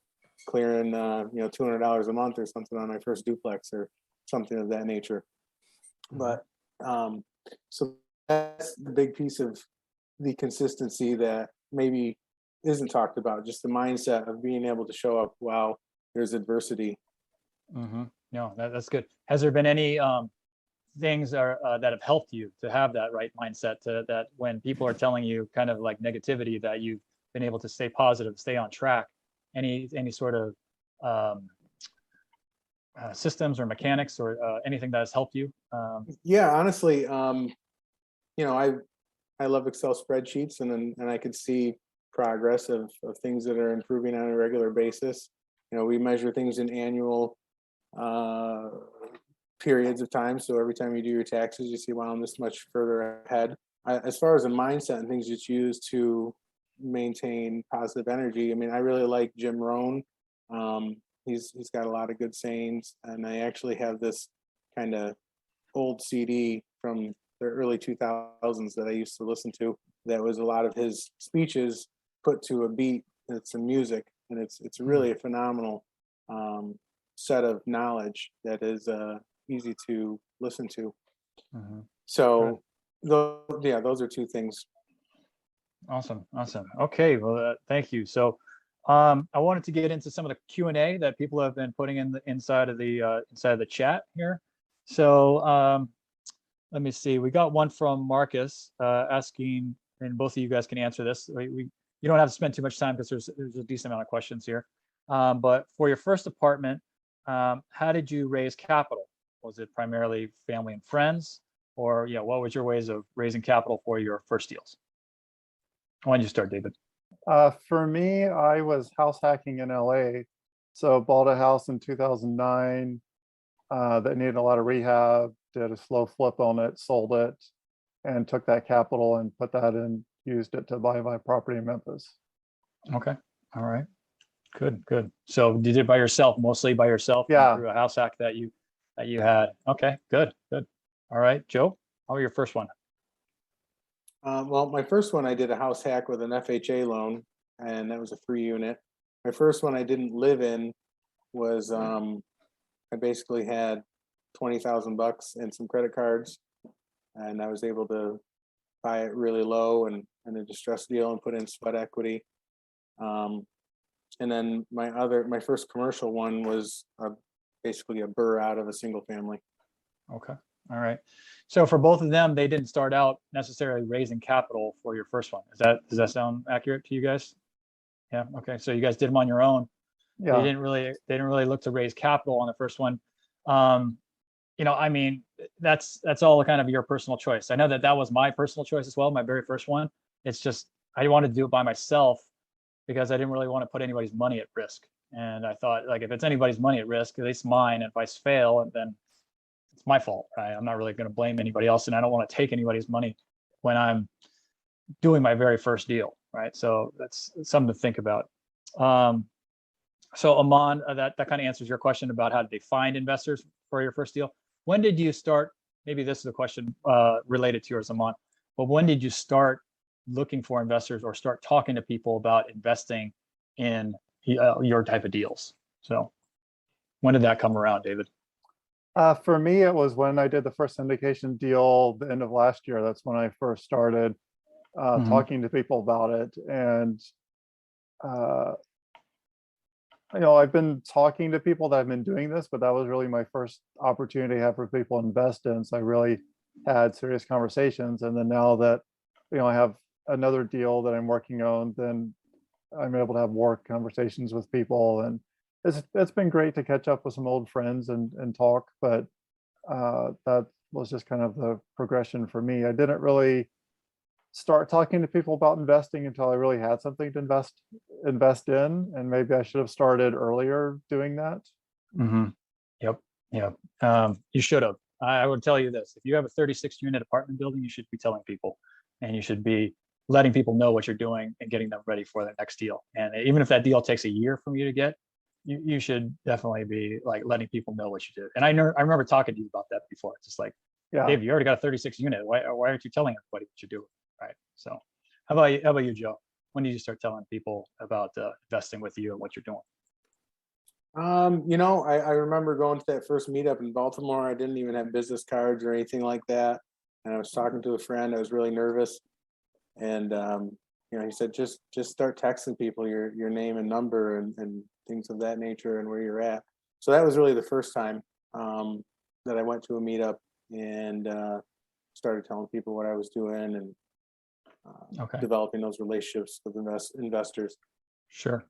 clearing, you know, $200 a month or something on my first duplex or something of that nature. But so that's the big piece of the consistency that maybe isn't talked about, just the mindset of being able to show up while there's adversity. No, that's good. Has there been any things that have helped you to have that right mindset, to that when people are telling you kind of like negativity, that you've been able to stay positive, stay on track? Any sort of systems or mechanics or anything that has helped you? Yeah, honestly, you know, I love Excel spreadsheets, and I could see progress of things that are improving on a regular basis. You know, we measure things in annual periods of time. So every time you do your taxes, you see, wow, I'm this much further ahead. As far as a mindset and things that you use to maintain positive energy, I mean, I really like Jim Rohn. He's got a lot of good sayings, and I actually have this kind of old CD from the early 2000s that I used to listen to. That was a lot of his speeches put to a beat. It's some music, and it's really a phenomenal set of knowledge that is easy to listen to. So those are two things. Awesome. Okay, well, thank you. So I wanted to get into some of the Q&A that people have been putting in the inside of the chat here. So let me see. We got one from Marcus asking, and both of you guys can answer this. You don't have to spend too much time because there's a decent amount of questions here. But for your first apartment, how did you raise capital? Was it primarily family and friends, or what was your ways of raising capital for your first deals? Why don't you start, David? For me, I was house hacking in LA. So bought a house in 2009 that needed a lot of rehab, did a slow flip on it, sold it, and took that capital and put that in, used it to buy my property in Memphis. Okay. All right. Good. So you did it by yourself, mostly by yourself? Yeah. Through a house hack that you had. Okay, good. All right, Joe, how was your first one? Well, my first one, I did a house hack with an FHA loan, and that was a 3-unit. My first one I didn't live in was I basically had $20,000 and some credit cards, and I was able to buy it really low and a distressed deal and put in sweat equity. And then my first commercial one was basically a BRRRR out of a single family. Okay. All right. So for both of them, they didn't start out necessarily raising capital for your first one. Does that sound accurate to you guys? Yeah. Okay. So you guys did them on your own. Yeah. They didn't really look to raise capital on the first one. I mean, that's all kind of your personal choice. I know that was my personal choice as well, my very first one. It's just I wanted to do it by myself because I didn't really want to put anybody's money at risk. And I thought, like, if it's anybody's money at risk, at least mine. If I fail, then it's my fault, right? I'm not really going to blame anybody else, and I don't want to take anybody's money when I'm doing my very first deal, right? So that's something to think about. So Aman, that kind of answers your question about how to find investors for your first deal. When did you start? Maybe this is a question related to yours, Aman. But when did you start looking for investors or start talking to people about investing in your type of deals? So when did that come around, David? For me, it was when I did the first syndication deal the end of last year. That's when I first started talking to people about it. And I've been talking to people that have been doing this, but that was really my first opportunity to have for people to invest in. So I really had serious conversations. And then now that, I have another deal that I'm working on, then I'm able to have more conversations with people. And it's been great to catch up with some old friends and talk, but that was just kind of the progression for me. I didn't really start talking to people about investing until I really had something to invest in, and maybe I should have started earlier doing that. Yep. You should have. I would tell you this: if you have a 36-unit apartment building, you should be telling people, and you should be letting people know what you're doing and getting them ready for the next deal. And even if that deal takes a year from you to get, you should definitely be like letting people know what you did. And I remember talking to you about that before. It's just like, Yeah. Dave, you already got a 36-unit. Why aren't you telling everybody what you're doing? Right. So how about you, Joe? When did you start telling people about investing with you and what you're doing? I remember going to that first meetup in Baltimore. I didn't even have business cards or anything like that. And I was talking to a friend. I was really nervous. And, he said, just start texting people your name and number and things of that nature and where you're at. So that was really the first time that I went to a meetup and started telling people what I was doing and developing those relationships with investors. Sure.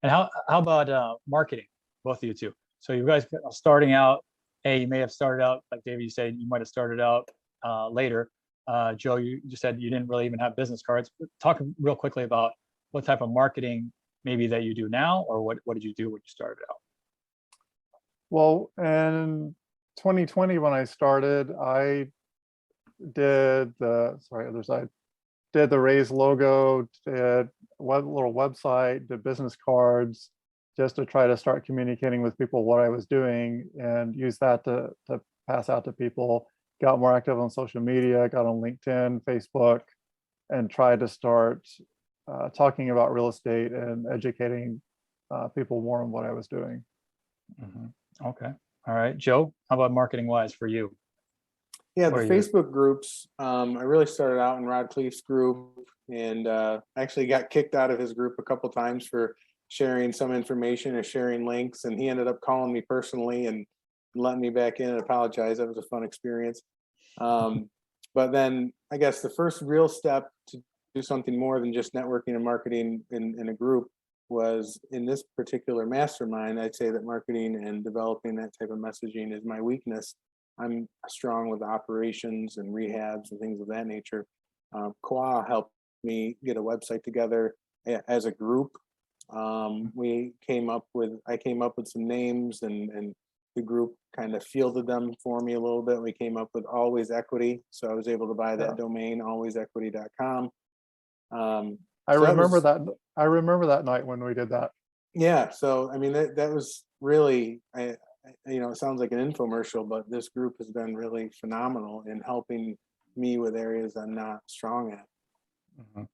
And how about marketing, both of you two? So you guys are starting out, you may have started out, like David, you said, you might have started out later. Joe, you just said you didn't really even have business cards. Talk real quickly about what type of marketing maybe that you do now, or what did you do when you started out? Well, in 2020, when I started, I did did the Raise logo, did little website, did business cards, just to try to start communicating with people what I was doing and use that to pass out to people. Got more active on social media, got on LinkedIn, Facebook, and tried to start talking about real estate and educating people more on what I was doing. Okay. All right. Joe, how about marketing wise for you? Yeah, the Facebook groups, I really started out in Rod Cleef's group and actually got kicked out of his group a couple times for sharing some information or sharing links. And he ended up calling me personally and letting me back in and apologize. That was a fun experience. But then I guess the first real step to do something more than just networking and marketing in a group was in this particular mastermind. I'd say that marketing and developing that type of messaging is my weakness. I'm strong with operations and rehabs and things of that nature. Koa helped me get a website together as a group. I came up with some names and the group kind of fielded them for me a little bit. We came up with Always Equity. So I was able to buy that domain, alwaysequity.com. I remember that night when we did that. Yeah. So, I mean, that was really, it sounds like an infomercial, but this group has been really phenomenal in helping me with areas I'm not strong at.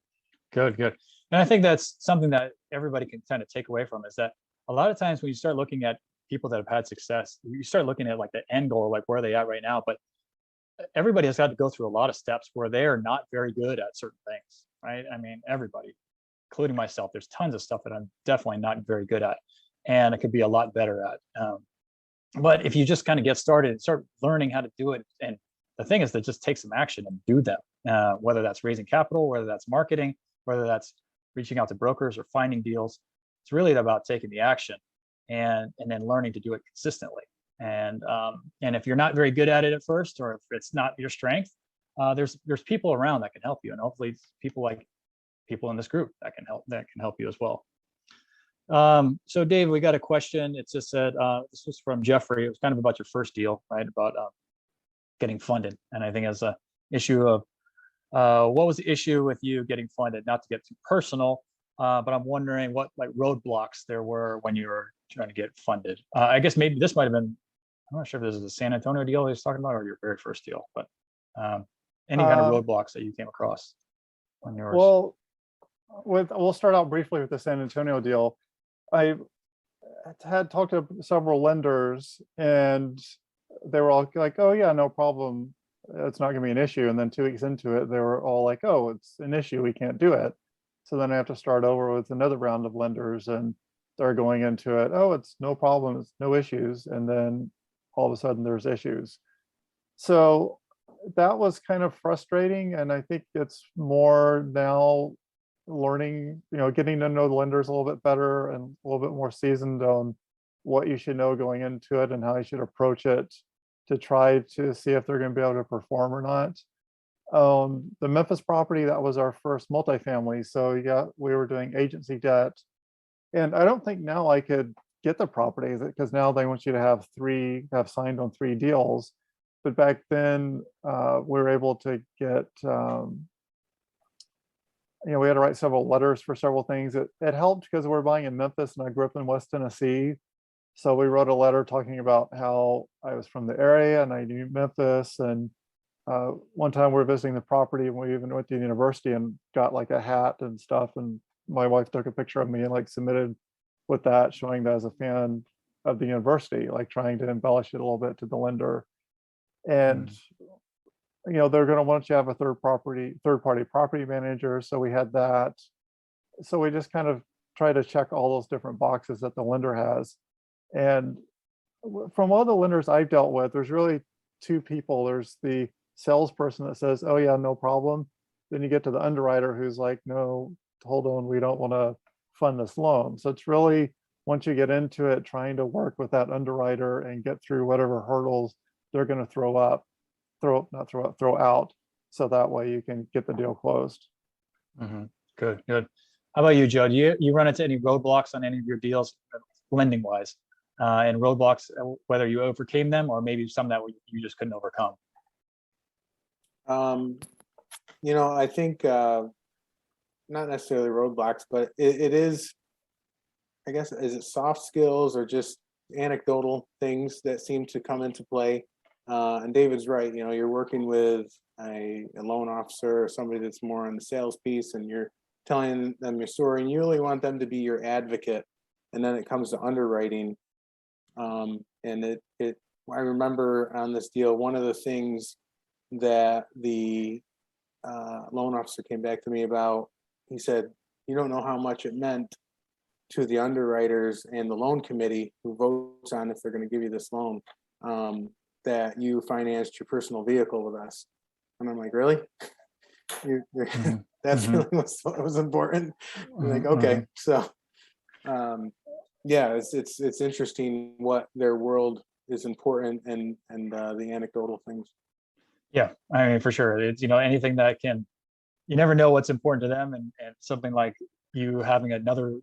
Good. And I think that's something that everybody can kind of take away from is that a lot of times when you start looking at people that have had success, you start looking at like the end goal, like where are they at right now? But everybody has got to go through a lot of steps where they are not very good at certain things, right? I mean, everybody, including myself, there's tons of stuff that I'm definitely not very good at, and I could be a lot better at. But if you just kind of get started and start learning how to do it, and the thing is that just take some action and do them, whether that's raising capital, whether that's marketing, whether that's reaching out to brokers or finding deals, it's really about taking the action and then learning to do it consistently. And if you're not very good at it at first, or if it's not your strength, there's people around that can help you, and hopefully people like people in this group that can help you as well. So Dave, we got a question. It just said, this was from Jeffrey. It was kind of about your first deal, right? About getting funded. And I think as a issue of what was the issue with you getting funded? Not to get too personal, but I'm wondering what like roadblocks there were when you were trying to get funded. I guess maybe this might have been, I'm not sure if this is a San Antonio deal he was talking about or your very first deal, but any kind of roadblocks that you came across on yours? Well, we'll start out briefly with the San Antonio deal. I had talked to several lenders and they were all like, oh yeah, no problem. It's not gonna be an issue. And then 2 weeks into it, they were all like, oh, it's an issue. We can't do it. So then I have to start over with another round of lenders and they're going into it. Oh, it's no problem. It's no issues. And then all of a sudden there's issues. So that was kind of frustrating. And I think it's more now learning, getting to know the lenders a little bit better and a little bit more seasoned on what you should know going into it and how you should approach it to try to see if they're going to be able to perform or not. The Memphis property, that was our first multifamily. So yeah, we were doing agency debt. And I don't think now I could get the property because now they want you to have signed on 3 deals. But back then we were able to get, we had to write several letters for several things. It helped because we're buying in Memphis and I grew up in West Tennessee. So we wrote a letter talking about how I was from the area and I knew Memphis. And one time we were visiting the property and we even went to the university and got like a hat and stuff. And my wife took a picture of me and like submitted with that, showing that as a fan of the university, like trying to embellish it a little bit to the lender. And they're going to want you to have a third party property manager. So we had that. So we just kind of try to check all those different boxes that the lender has. And from all the lenders I've dealt with, there's really 2 people. There's the salesperson that says, oh yeah, no problem. Then you get to the underwriter who's like, no, hold on, we don't want to fund this loan. So it's really, once you get into it, trying to work with that underwriter and get through whatever hurdles they're going to throw out. So that way you can get the deal closed. Good. How about you, Joe? Do you run into any roadblocks on any of your deals, lending wise, and roadblocks, whether you overcame them or maybe some that you just couldn't overcome? I think not necessarily roadblocks, but it is, I guess, is it soft skills or just anecdotal things that seem to come into play? And David's right, you're working with a loan officer or somebody that's more on the sales piece and you're telling them your story and you really want them to be your advocate. And then it comes to underwriting. And I remember on this deal, one of the things that the loan officer came back to me about, he said, you don't know how much it meant to the underwriters and the loan committee who votes on if they're going to give you this loan, that you financed your personal vehicle with us. And I'm like, really? That's really what was important. I'm like, okay. So yeah, it's interesting what their world is important and the anecdotal things. Yeah, I mean, for sure. It's, anything that can, you never know what's important to them, and something like you having another,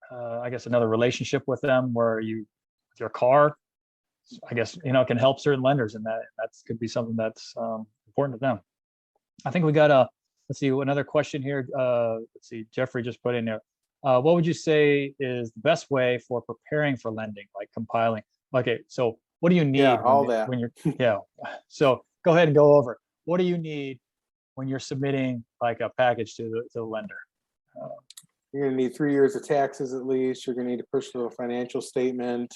another relationship with them where with your car, I guess, can help certain lenders, and that's could be something that's important to them. I think we got let's see, another question here. Let's see, Jeffrey just put in there. What would you say is the best way for preparing for lending, like compiling? Okay, so what do you need when you're, so go ahead and go over. What do you need when you're submitting like a package to the lender? You're gonna need 3 years of taxes at least. You're gonna need a personal financial statement.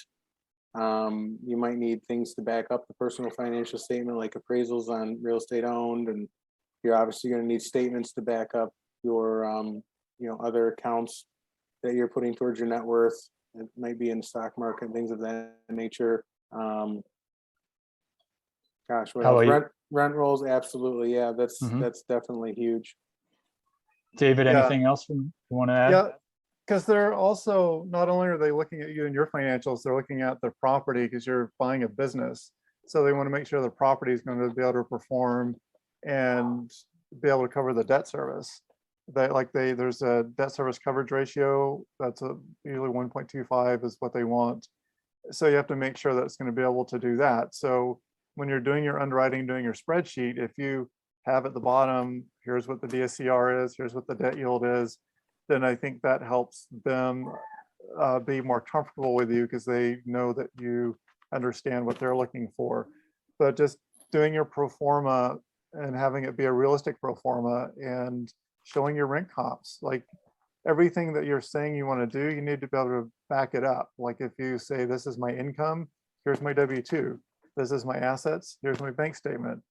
You might need things to back up the personal financial statement, like appraisals on real estate owned, and you're obviously going to need statements to back up your other accounts that you're putting towards your net worth. It might be in the stock market, things of that nature. What else? Rent rolls, absolutely. Yeah, that's definitely huge. David, anything else you want to add? Yeah. Because they're also, not only are they looking at you and your financials, they're looking at the property because you're buying a business. So they want to make sure the property is going to be able to perform and be able to cover the debt service. There's a debt service coverage ratio that's usually 1.25 is what they want. So you have to make sure that it's going to be able to do that. So when you're doing your underwriting, doing your spreadsheet, if you have at the bottom, here's what the DSCR is, here's what the debt yield is, then I think that helps them be more comfortable with you because they know that you understand what they're looking for. But just doing your pro forma and having it be a realistic pro forma and showing your rent comps, like everything that you're saying you want to do, you need to be able to back it up. Like if you say, this is my income, here's my W-2, this is my assets, here's my bank statement.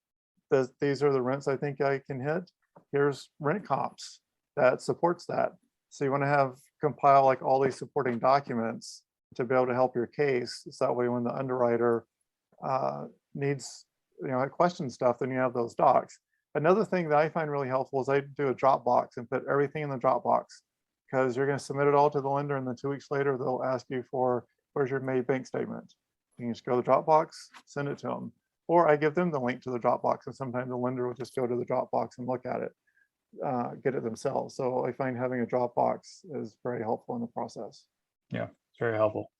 These are the rents I think I can hit. Here's rent comps that supports that. So you want to compile like all these supporting documents to be able to help your case. So that way when the underwriter needs, question stuff, then you have those docs. Another thing that I find really helpful is I do a Dropbox and put everything in the Dropbox, because you're going to submit it all to the lender and then 2 weeks later, they'll ask you for, where's your May bank statement? You can just go to the Dropbox, send it to them. Or I give them the link to the Dropbox, and sometimes the lender will just go to the Dropbox and look at it, get it themselves. So I find having a Dropbox is very helpful in the process. Yeah, it's very helpful.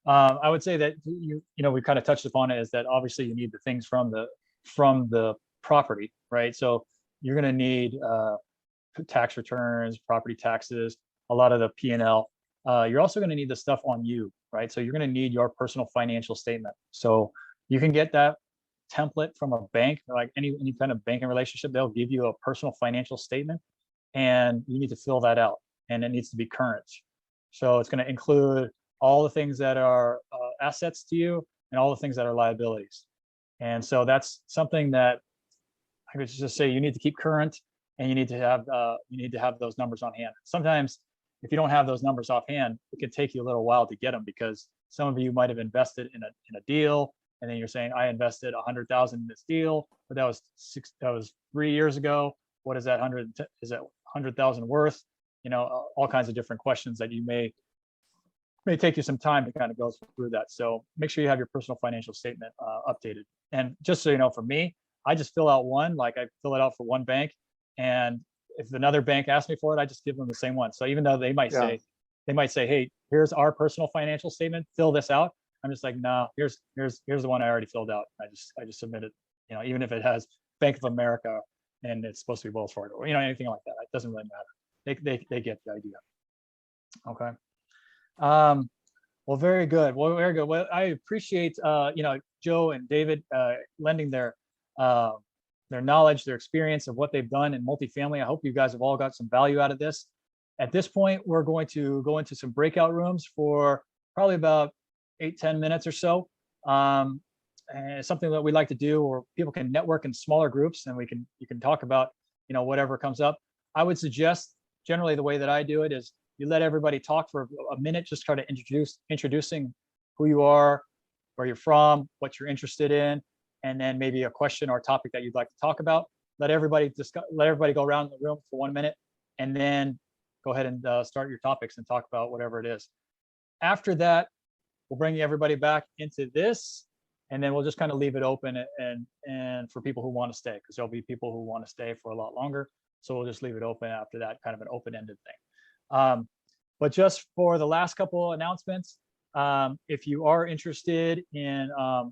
I would say that we kind of touched upon it, is that obviously you need the things from the property, right? So you're going to need tax returns, property taxes, a lot of the P&L. You're also going to need the stuff on you, right? So you're going to need your personal financial statement. So you can get that template from a bank, like any kind of banking relationship. They'll give you a personal financial statement, and you need to fill that out, and it needs to be current. So it's going to include all the things that are assets to you and all the things that are liabilities. And so that's something that I would just say you need to keep current, and you need to have those numbers on hand. Sometimes if you don't have those numbers offhand, it could take you a little while to get them, because some of you might have invested in a deal, and then you're saying, I invested 100,000 in this deal, but that was 3 years ago. What is that 100,000 worth? All kinds of different questions that you may take you some time to kind of go through that. So make sure you have your personal financial statement updated. And just so you know, for me, I just fill out one, like I fill it out for one bank. And if another bank asks me for it, I just give them the same one. So even though they might say, hey, here's our personal financial statement, fill this out. I'm just like, no, here's the one I already filled out. I just submit it, even if it has Bank of America and it's supposed to be Wells Fargo, or anything like that. It doesn't really matter. They get the idea. Okay. Well, very good. Well, I appreciate Joe and David lending their knowledge, their experience of what they've done in multifamily. I hope you guys have all got some value out of this. At this point, we're going to go into some breakout rooms for probably about 8-10 minutes or so. And it's something that we like to do, where people can network in smaller groups, and you can talk about whatever comes up. I would suggest, generally the way that I do it is, you let everybody talk for a minute, just try to introducing who you are, where you're from, what you're interested in, and then maybe a question or a topic that you'd like to talk about. Let everybody go around the room for 1 minute, and then go ahead and start your topics and talk about whatever it is. After that, we'll bring everybody back into this, and then we'll just kind of leave it open and for people who want to stay, because there'll be people who want to stay for a lot longer. So we'll just leave it open after that, kind of an open-ended thing. But just for the last couple of announcements, if you are interested in our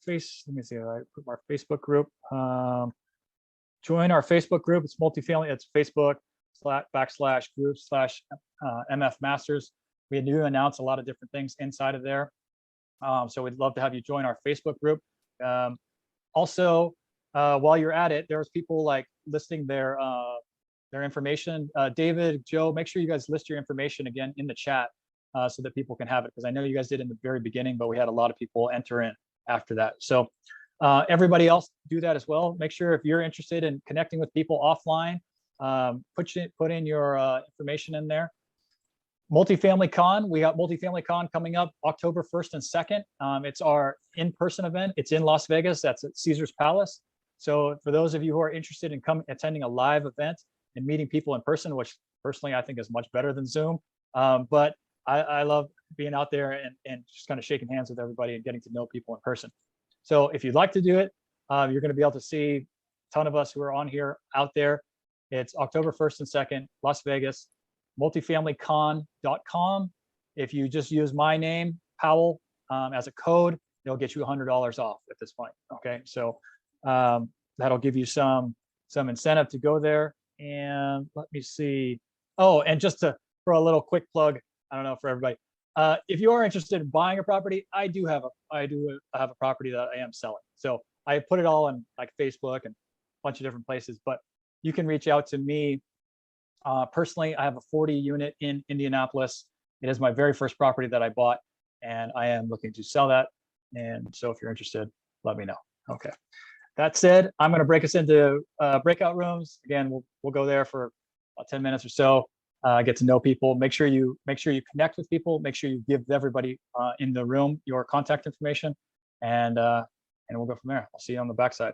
let me see, I put our Facebook group. Join our Facebook group. It's multifamily. It's Facebook/group/MF Masters. We do announce a lot of different things inside of there. So we'd love to have you join our Facebook group. Also, while you're at it, there's people like listing their information. David, Joe, make sure you guys list your information again in the chat so that people can have it, because I know you guys did in the very beginning, but we had a lot of people enter in after that. So everybody else do that as well. Make sure, if you're interested in connecting with people offline, put in your information in there. Multifamily Con, we got Multifamily Con coming up October 1st and 2nd. It's our in-person event. It's in Las Vegas. That's at Caesar's Palace. So for those of you who are interested in attending a live event and meeting people in person, which personally I think is much better than Zoom, but I love being out there and just kind of shaking hands with everybody and getting to know people in person. So if you'd like to do it, you're going to be able to see a ton of us who are on here out there. It's October 1st and 2nd, Las Vegas, multifamilycon.com. If you just use my name, Powell, as a code, it'll get you $100 off at this point. Okay, so that'll give you some incentive to go there. And let me see. Oh, and just for a little quick plug, I don't know for everybody. If you are interested in buying a property, I have a property that I am selling. So I put it all on like Facebook and a bunch of different places, but you can reach out to me personally. I have a 40 unit in Indianapolis. It is my very first property that I bought, and I am looking to sell that. And so if you're interested, let me know. Okay. That said, I'm going to break us into breakout rooms. Again, we'll go there for about 10 minutes or so. Get to know people. Make sure you connect with people. Make sure you give everybody in the room your contact information, and we'll go from there. I'll see you on the backside.